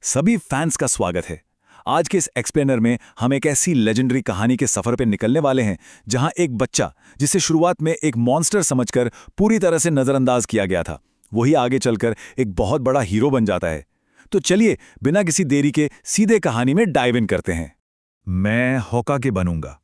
सभी फैंस का स्वागत है। आज के इस एक्सप्लेनर में हम एक ऐसी लेजेंडरी कहानी के सफर पे निकलने वाले हैं जहां एक बच्चा जिसे शुरुआत में एक मॉन्स्टर समझकर पूरी तरह से नजरअंदाज किया गया था, वही आगे चलकर एक बहुत बड़ा हीरो बन जाता है। तो चलिए बिना किसी देरी के सीधे कहानी में डाइव इन करते हैं। मैं होकागे बनूंगा।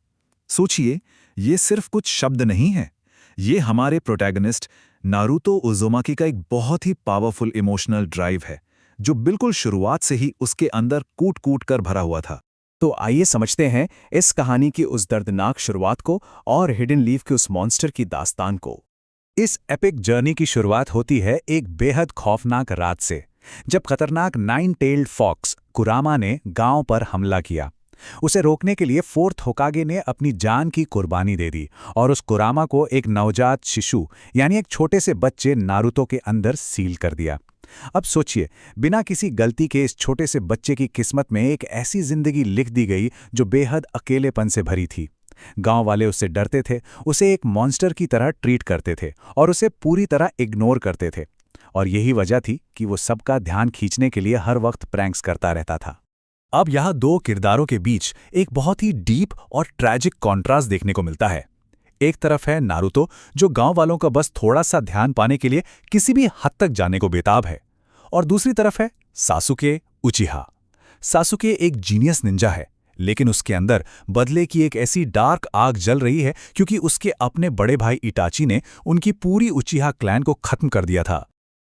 सोचिए, ये सिर्फ कुछ शब्द नहीं है, ये हमारे प्रोटैगनिस्ट नारुतो उज़ुमाकी का एक बहुत ही पावरफुल इमोशनल ड्राइव है जो बिल्कुल शुरुआत से ही उसके अंदर कूट कूट कर भरा हुआ था। तो आइए समझते हैं इस कहानी की उस दर्दनाक शुरुआत को और हिडन लीफ के उस मॉन्स्टर की दास्तान को। इस एपिक जर्नी की शुरुआत होती है एक बेहद खौफनाक रात से, जब खतरनाक 9-टेल्ड फॉक्स कुरामा ने गांव पर हमला किया। उसे रोकने के लिए फोर्थ होकागे ने अपनी जान की कुर्बानी दे दी और उस कुरामा को एक नवजात शिशु यानी एक छोटे से बच्चे नारुतो के अंदर सील कर दिया। अब सोचिए, बिना किसी गलती के इस छोटे से बच्चे की किस्मत में एक ऐसी जिंदगी लिख दी गई जो बेहद अकेलेपन से भरी थी। गांव वाले उससे डरते थे, उसे एक मॉन्स्टर की तरह ट्रीट करते थे और उसे पूरी तरह इग्नोर करते थे। और यही वजह थी कि वो सबका ध्यान खींचने के लिए हर वक्त प्रैंक्स करता रहता था। अब यहाँ दो किरदारों के बीच एक बहुत ही डीप और ट्रैजिक कॉन्ट्रास्ट देखने को मिलता है। एक तरफ है नारुतो, जो गांव वालों का बस थोड़ा सा ध्यान पाने के लिए किसी भी हद तक जाने को बेताब है, और दूसरी तरफ है सासुके उचिहा। सासुके एक जीनियस निंजा है, लेकिन उसके अंदर बदले की एक ऐसी डार्क आग जल रही है क्योंकि उसके अपने बड़े भाई इटाची ने उनकी पूरी उचिहा क्लैन को खत्म कर दिया था।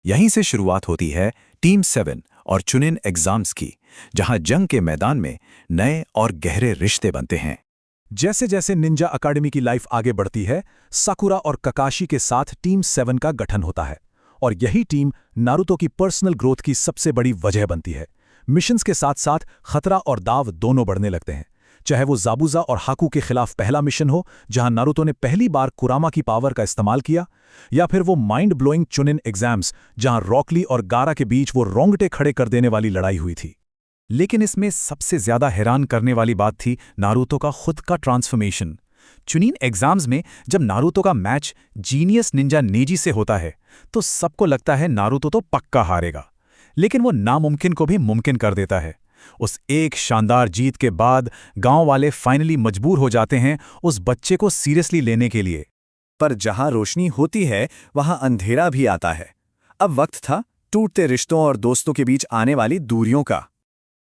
यहीं से शुरुआत होती है टीम 7 और चुनिन एग्जाम्स की, जहां जंग के मैदान में नए और गहरे रिश्ते बनते हैं। जैसे जैसे निंजा अकादमी की लाइफ आगे बढ़ती है, साकुरा और ककाशी के साथ टीम 7 का गठन होता है, और यही टीम नारुतो की पर्सनल ग्रोथ की सबसे बड़ी वजह बनती है। मिशंस के साथ साथ खतरा और दाव दोनों बढ़ने लगते हैं, चाहे वो जाबुजा और हाकू के खिलाफ पहला मिशन हो जहां नारुतो ने पहली बार कुरामा की पावर का इस्तेमाल किया, या फिर वो माइंड ब्लोइंग चुनिन एग्जाम्स जहां रॉकली और गारा के बीच वो रोंगटे खड़े कर देने वाली लड़ाई हुई थी। लेकिन इसमें सबसे ज्यादा हैरान करने वाली बात थी नारुतो का खुद का ट्रांसफॉर्मेशन। चुनिन एग्जाम्स में जब नारुतो का मैच जीनियस निंजा नेजी से होता है तो सबको लगता है नारुतो तो पक्का हारेगा, लेकिन वो नामुमकिन को भी मुमकिन कर देता है। उस एक शानदार जीत के बाद गांव वाले फाइनली मजबूर हो जाते हैं उस बच्चे को सीरियसली लेने के लिए। पर जहां रोशनी होती है वहां अंधेरा भी आता है। अब वक्त था टूटते रिश्तों और दोस्तों के बीच आने वाली दूरियों का।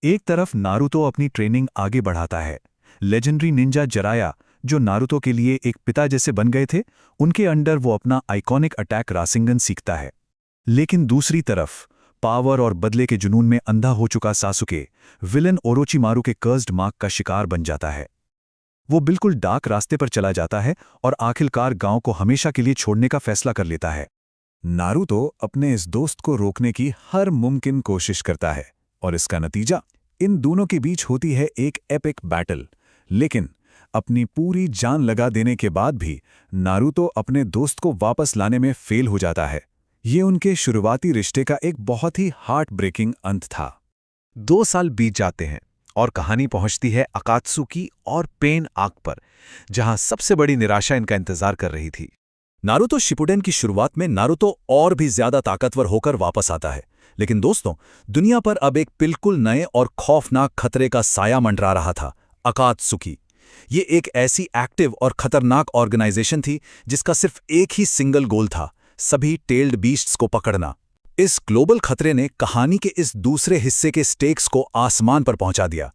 एक तरफ नारुतो अपनी ट्रेनिंग आगे बढ़ाता है। लेजेंडरी निंजा जराया, जो नारुतो के लिए एक पिता जैसे बन गए थे, उनके अंडर वो अपना आइकॉनिक अटैक रासिंगन सीखता है। लेकिन दूसरी तरफ पावर और बदले के जुनून में अंधा हो चुका सासुके विलन ओरोचिमारू के कर्स्ड मार्क का शिकार बन जाता है। वो बिल्कुल डार्क रास्ते पर चला जाता है और आखिरकार गांव को हमेशा के लिए छोड़ने का फैसला कर लेता है। नारुतो अपने इस दोस्त को रोकने की हर मुमकिन कोशिश करता है, और इसका नतीजा इन दोनों के बीच होती है एक एपिक बैटल। लेकिन अपनी पूरी जान लगा देने के बाद भी नारुतो अपने दोस्त को वापस लाने में फेल हो जाता है। ये उनके शुरुआती रिश्ते का एक बहुत ही हार्ट ब्रेकिंग अंत था। 2 साल बीत जाते हैं और कहानी पहुंचती है अकात्सुकी और पेन आर्क पर, जहां सबसे बड़ी निराशा इनका इंतजार कर रही थी। नारुतो शिपुडेन की शुरुआत में नारुतो और भी ज्यादा ताकतवर होकर वापस आता है, लेकिन दोस्तों, दुनिया पर अब एक बिल्कुल नए और खौफनाक खतरे का साया मंडरा रहा था, अकात्सुकी। ये एक ऐसी एक्टिव और खतरनाक ऑर्गेनाइजेशन थी जिसका सिर्फ एक ही सिंगल गोल था, सभी टेल्ड बीस्ट्स को पकड़ना। इस ग्लोबल खतरे ने कहानी के इस दूसरे हिस्से के स्टेक्स को आसमान पर पहुंचा दिया,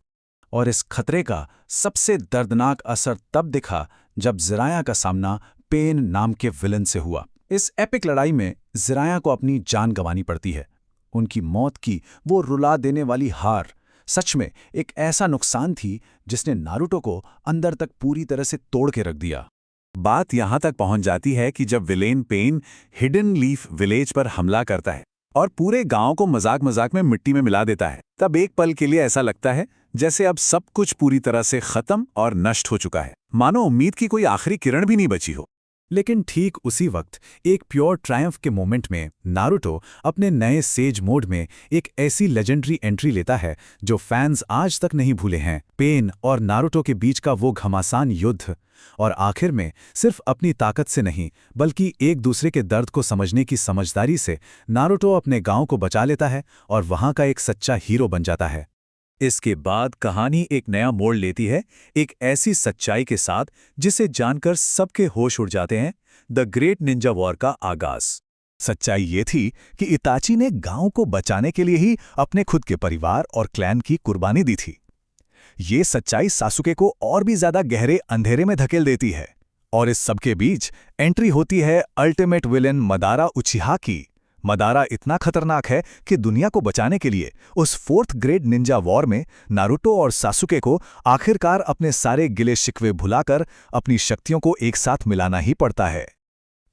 और इस खतरे का सबसे दर्दनाक असर तब दिखा जब जिराया का सामना पेन नाम के विलन से हुआ। इस एपिक लड़ाई में जिराया को अपनी जान गंवानी पड़ती है। उनकी मौत की वो रुला देने वाली हार सच में एक ऐसा नुकसान थी जिसने नारुतो को अंदर तक पूरी तरह से तोड़ के रख दिया। बात यहां तक पहुंच जाती है कि जब villain Pain hidden leaf village पर हमला करता है और पूरे गांव को मजाक मजाक में मिट्टी में मिला देता है, तब एक पल के लिए ऐसा लगता है जैसे अब सब कुछ पूरी तरह से खत्म और नष्ट हो चुका है, मानो उम्मीद की कोई आखिरी किरण भी नहीं बची हो। लेकिन ठीक उसी वक्त एक प्योर ट्रायम्फ के मोमेंट में नारुतो अपने नए सेज मोड में एक ऐसी लेजेंडरी एंट्री लेता है जो फैंस आज तक नहीं भूले हैं। पेन और नारुतो के बीच का वो घमासान युद्ध, और आखिर में सिर्फ अपनी ताकत से नहीं बल्कि एक दूसरे के दर्द को समझने की समझदारी से नारुतो अपने गांव को बचा लेता है और वहां का एक सच्चा हीरो बन जाता है। इसके बाद कहानी एक नया मोड़ लेती है, एक ऐसी सच्चाई के साथ जिसे जानकर सबके होश उड़ जाते हैं, द ग्रेट निंजा वॉर का आगाज। सच्चाई ये थी कि इताची ने गांव को बचाने के लिए ही अपने खुद के परिवार और क्लैन की कुर्बानी दी थी। ये सच्चाई सासुके को और भी ज्यादा गहरे अंधेरे में धकेल देती है। और इस सबके बीच एंट्री होती है अल्टीमेट विलेन मदारा उचिहा की। मदारा इतना खतरनाक है कि दुनिया को बचाने के लिए उस फोर्थ ग्रेड निंजा वॉर में नारुतो और सासुके को आखिरकार अपने सारे गिले शिकवे भुलाकर अपनी शक्तियों को एक साथ मिलाना ही पड़ता है।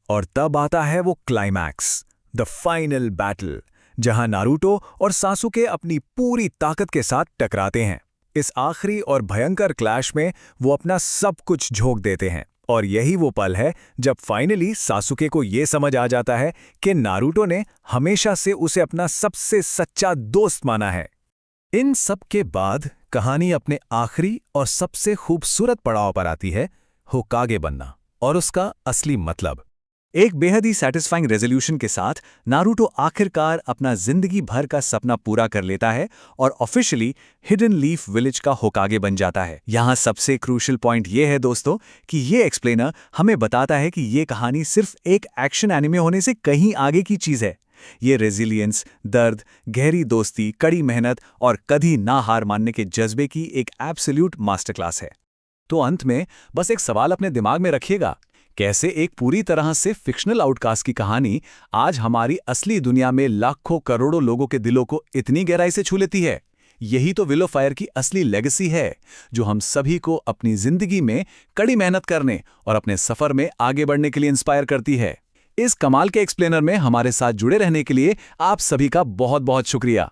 और तब आता है वो क्लाइमैक्स, द फाइनल बैटल, जहां नारुतो और सासुके अपनी पूरी ताकत के साथ टकराते हैं। इस आखिरी और भयंकर क्लैश में वो अपना सब कुछ झोंक देते हैं, और यही वो पल है जब फाइनली सासुके को ये समझ आ जाता है कि नारुतो ने हमेशा से उसे अपना सबसे सच्चा दोस्त माना है। इन सब के बाद कहानी अपने आखिरी और सबसे खूबसूरत पड़ाव पर आती है, होकागे बनना और उसका असली मतलब। एक बेहद ही सैटिस्फाइंग रेजोल्यूशन के साथ नारुतो आखिरकार अपना जिंदगी भर का सपना पूरा कर लेता है और ऑफिशियली हिडन लीफ विलेज का होकागे बन जाता है। यहाँ सबसे क्रूशियल पॉइंट ये है दोस्तों कि ये एक्सप्लेनर हमें बताता है कि ये कहानी सिर्फ एक एक्शन एनिमे होने से कहीं आगे की चीज़ है। ये रेजिलियंस, दर्द, गहरी दोस्ती, कड़ी मेहनत और कभी ना हार मानने के जज्बे की एक एब्सोल्यूट मास्टर क्लास है। तो अंत में बस एक सवाल अपने दिमाग में रखिएगा, कैसे एक पूरी तरह से फिक्शनल आउटकास्ट की कहानी आज हमारी असली दुनिया में लाखों करोड़ों लोगों के दिलों को इतनी गहराई से छू लेती है। यही तो विल ऑफ फायर की असली लेगेसी है, जो हम सभी को अपनी जिंदगी में कड़ी मेहनत करने और अपने सफर में आगे बढ़ने के लिए इंस्पायर करती है। इस कमाल के एक्सप्लेनर में हमारे साथ जुड़े रहने के लिए आप सभी का बहुत बहुत शुक्रिया।